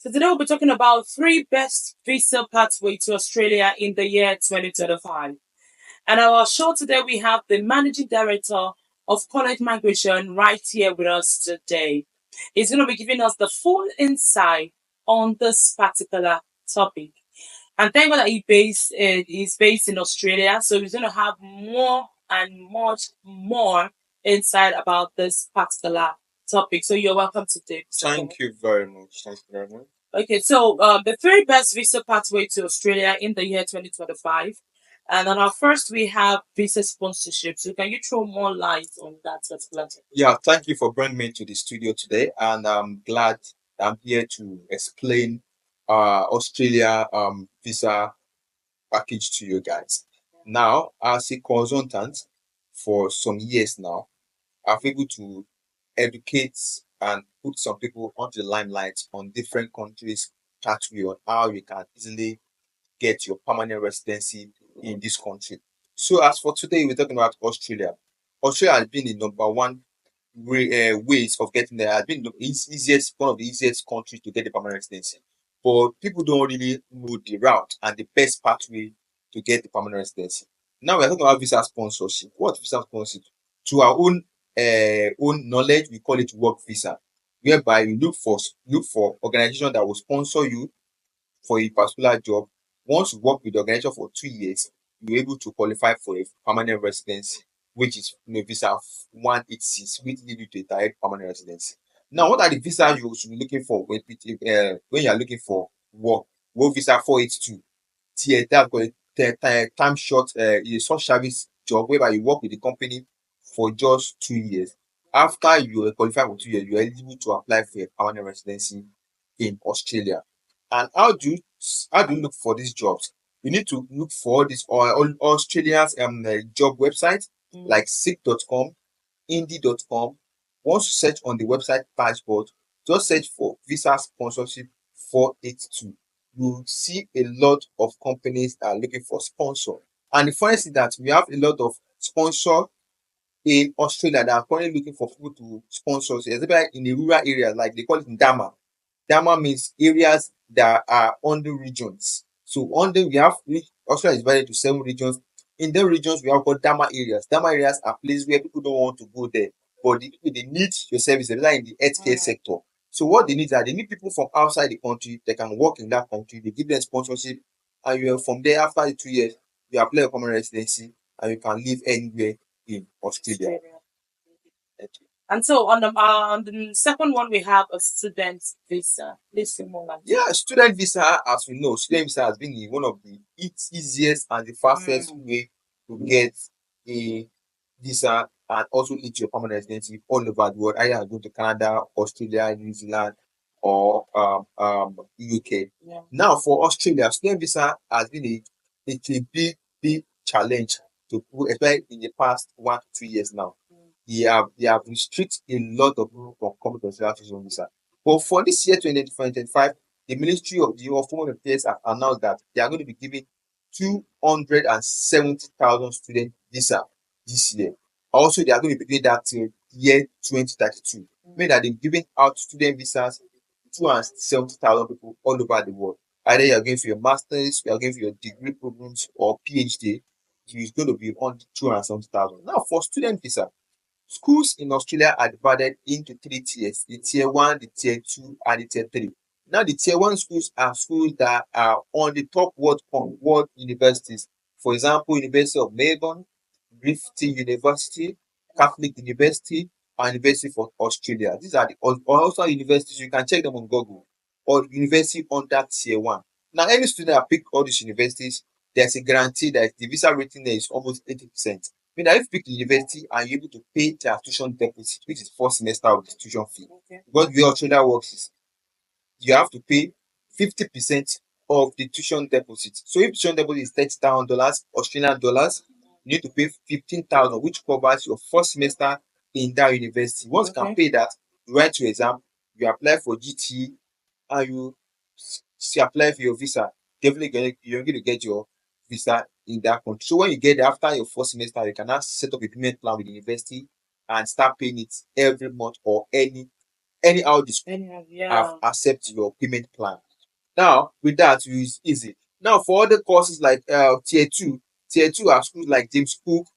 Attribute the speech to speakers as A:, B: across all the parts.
A: So today we'll be talking about three best visa pathway to Australia in the year 2025. And our show today we have the Managing Director of College Migration right here with us today. He's going to be giving us the full insight on this particular topic. And thank God that he's based in Australia, so he's going to have more and much more insight about this particular topic. So you're welcome today.
B: Thank you very much. Thank you very much.
A: Okay, so the three best visa pathway to Australia in the year 2025. And on our first, we have visa sponsorship. So can you throw more light on that particular topic?
B: Yeah, thank you for bringing me to the studio today, and I'm glad I'm here to explain Australia visa package to you guys. Now, as a consultant for some years now, I've been able to educate and put some people onto the limelight on different countries pathway on how you can easily get your permanent residency in this country. So as for today, we're talking about Australia. Australia has been the number one ways of getting there. Has been the easiest, one of the easiest countries to get the permanent residency. But people don't really know the route and the best pathway to get the permanent residency. Now we're talking about visa sponsorship. What visa sponsorship? To our own knowledge, we call it work visa, whereby you look for organization that will sponsor you for a particular job. Once you work with the organization for 2 years, you're able to qualify for a permanent residency, which is visa 186, which leads you to a direct permanent residency. Now, what are the visa you should be looking for when you are looking for work? Work visa 482. That's called a time short, a short service job whereby you work with the company for just 2 years. After you qualify for 2 years, you are eligible to apply for a permanent residency in Australia. And how do you look for these jobs? You need to look for this all Australia's job website like seek.com, indeed.com. Once you search on the website dashboard, just search for visa sponsorship 482. You see a lot of companies are looking for sponsor. And the funny thing is that we have a lot of sponsor in Australia that are currently looking for people to sponsor, especially in the rural areas, like they call it Dama. Dama means areas that are under regions. So under Australia is divided to 7 regions. In the regions we have got Dama areas. Dama areas are places where people don't want to go there, but they need your services, especially in the healthcare sector. So what they need are they need people from outside the country that can work in that country. They give them sponsorship, and you are from there after the 2 years, you apply for permanent residency, and you can live anywhere in Australia.
A: And so on the second one, we have a student visa. Please say more.
B: Yeah, student visa, as we know, student visa has been one of the easiest and the fastest way to get a visa and also lead to your permanent residency all over the world. Either go to Canada, Australia, New Zealand, or UK.
A: Yeah.
B: Now, for Australia, student visa has been a big challenge to people, especially in the past 1 to 2 years now. They have restricted a lot of people from coming to Australia to student visa. But for this year 2025, the Ministry of the Home Affairs have announced that they are going to be giving 270,000 student visa this year. Also, they are going to be doing that till year 2032. Meaning that they've given out student visas to 270,000 people all over the world. Either you are going for your master's, you are going for your degree programs or PhD, it's going to be on 270,000. Now, for student visa, schools in Australia are divided into 3 tiers: the tier 1, the tier 2, and the tier 3. Now, the tier 1 schools are schools that are on the top world universities. For example, University of Melbourne, Griffith University, Catholic University, and University of Australia. These are the also universities. You can check them on Google, or university under tier 1. Now, any student that pick all these universities, there's a guarantee that the visa rating there is almost 80%. Meaning that if you pick the university and you're able to pay their tuition deposit, which is first semester of the tuition fee, because the way Australia works is you have to pay 50% of the tuition deposit. So if tuition deposit is $30,000 Australian dollars, you need to pay 15,000, which covers your first semester in that university. Once you can pay that, you write your exam, you apply for GT, and you apply for your visa. Definitely you're going to get your visa in that country. So when you get there after your first semester, you can now set up a payment plan with the university and start paying it every month or anyhow the school
A: Anyhow,
B: have
A: yeah.
B: accept your payment plan. Now with that it's easy. Now for other courses like tier two are schools like James Cook,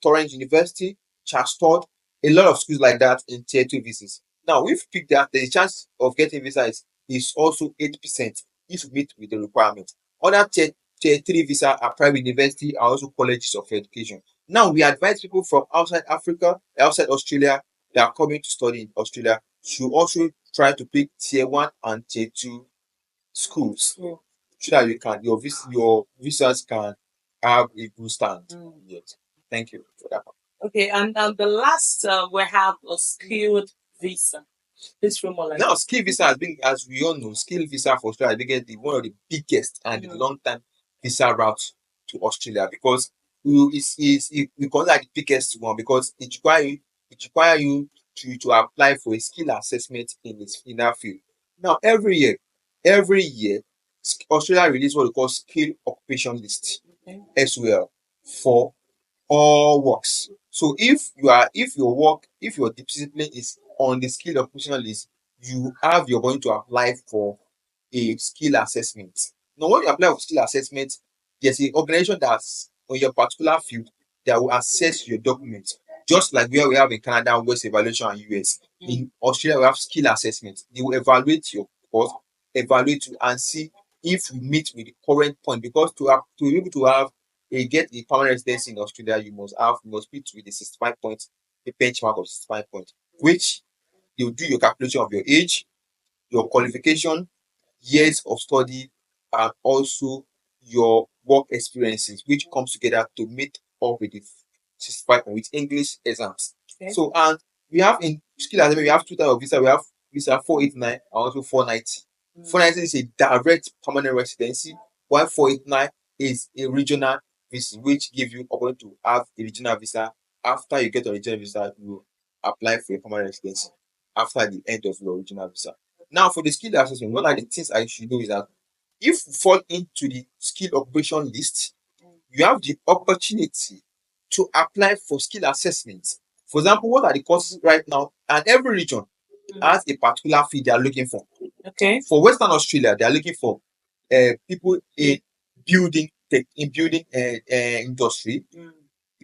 B: Torrance University, Chartered, a lot of schools like that in tier two visas. Now, if you pick that, the chance of getting visa is also 8% if you meet with the requirement. Other tier three visa are private university and also colleges of education. Now, we advise people from outside Africa, outside Australia, that are coming to study in Australia should also try to pick tier one and tier two schools
A: Mm.
B: so that your visas can have a good stand. Yes. Thank you for that.
A: Okay, and the last we have a skilled visa. This room like
B: Now, skill visa has been, as we all know, skill visa for Australia is one of the biggest and the long time visa route to Australia because we call that the biggest one because it require you to apply for a skill assessment in that field. Now, every year, Australia release what we call skill occupation list as well for all works. So if your discipline is on the skill occupation list, you're going to apply for a skill assessment. Now, when you apply for skill assessment, there's an organization that's on your particular field that will assess your documents. Just like where we have in Canada, West Evaluation and US. In Australia, we have skill assessment. They will evaluate your course, evaluate you, and see if you meet with the current point. Because to be able to have get a permanent residency in Australia, you must meet with the 65 points, the benchmark of 65 points, which they will do your calculation of your age, your qualification, years of study, and also your work experiences, which comes together to meet up with the 65 with English exams. Okay. So, and we have in skill academy, we have two types of visa. We have visa 489 and also 490. 490 is a direct permanent residency, while 489 is a regional visa, which gives you opportunity to have a regional visa. After you get a regional visa, you apply for a permanent residency after the end of your original visa. Now, for the skill assessment, one of the things I should know is that if you fall into the skill occupation list, you have the opportunity to apply for skill assessments. For example, what are the courses right now? And every region has a particular field they are looking for.
A: Okay.
B: For Western Australia, they are looking for people in building industry.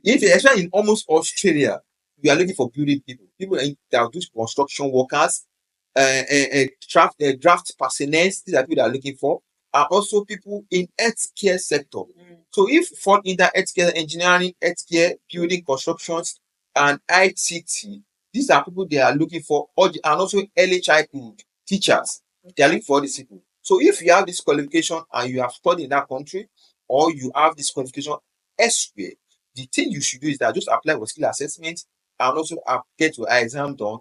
B: Especially in almost Australia, we are looking for building people that do construction workers, draft personnel. These are people that are looking for, are also people in healthcare sector. So if you fall in that healthcare, engineering, healthcare, building, constructions, and ICT, these are people they are looking for, and also early childhood teachers. They are looking for these people. So if you have this qualification and you have studied in that country, or you have this qualification elsewhere, the thing you should do is that just apply for skill assessment and also get your exam done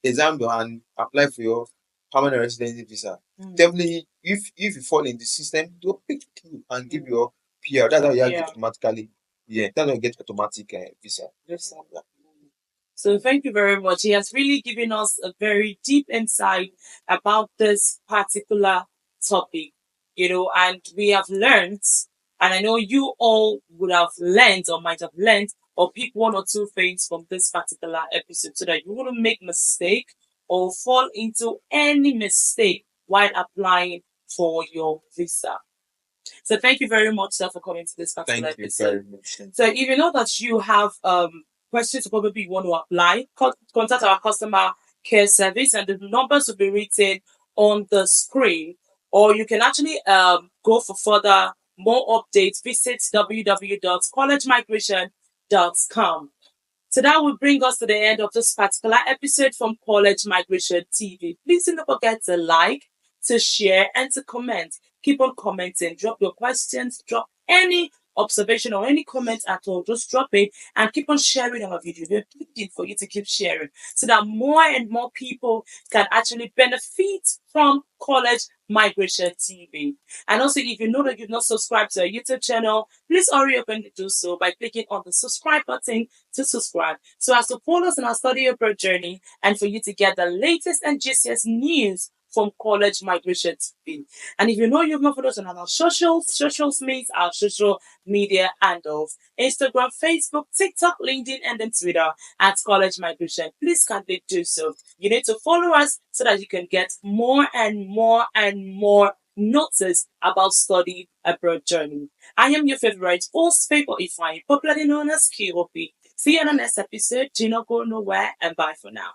B: and apply for your permanent residency visa. Definitely, if you fall in the system, they'll pick you and give you your PR. That's how you get automatically. Yeah, that's how you get automatic visa.
A: Yes, yeah. So thank you very much. He has really given us a very deep insight about this particular topic, and we have learned, and I know you all would have learned or might have learned or pick one or two things from this particular episode so that you wouldn't make mistake or fall into any mistake while applying for your visa. So thank you very much, sir, for coming to this particular
B: Thank you
A: episode.
B: very much.
A: So if you know that you have questions or probably you want to apply, contact our customer care service and the numbers will be written on the screen. Or you can actually go for further more updates. Visit www.collegemigration.com. So that will bring us to the end of this particular episode from College Migration TV. Please don't forget to like, to share, and to comment. Keep on commenting. Drop your questions. Drop any observation or any comment at all. Just drop it and keep on sharing our video. We're pleading for you to keep sharing so that more and more people can actually benefit from College Migration TV. And also, if you know that you've not subscribed to our YouTube channel, please hurry up and do so by clicking on the subscribe button to subscribe so as to follow us on our study abroad journey and for you to get the latest and juiciest news from College Migration TV. And if you know you've not followed us on our socials means our social media handles Instagram, Facebook, TikTok, LinkedIn, and then Twitter at College Migration. Please kindly do so. You need to follow us so that you can get more and more and more notice about study abroad journey. I am your favorite host, Favor Ifeanyi, popularly known as QOP. See you on the next episode. Do not go nowhere and bye for now.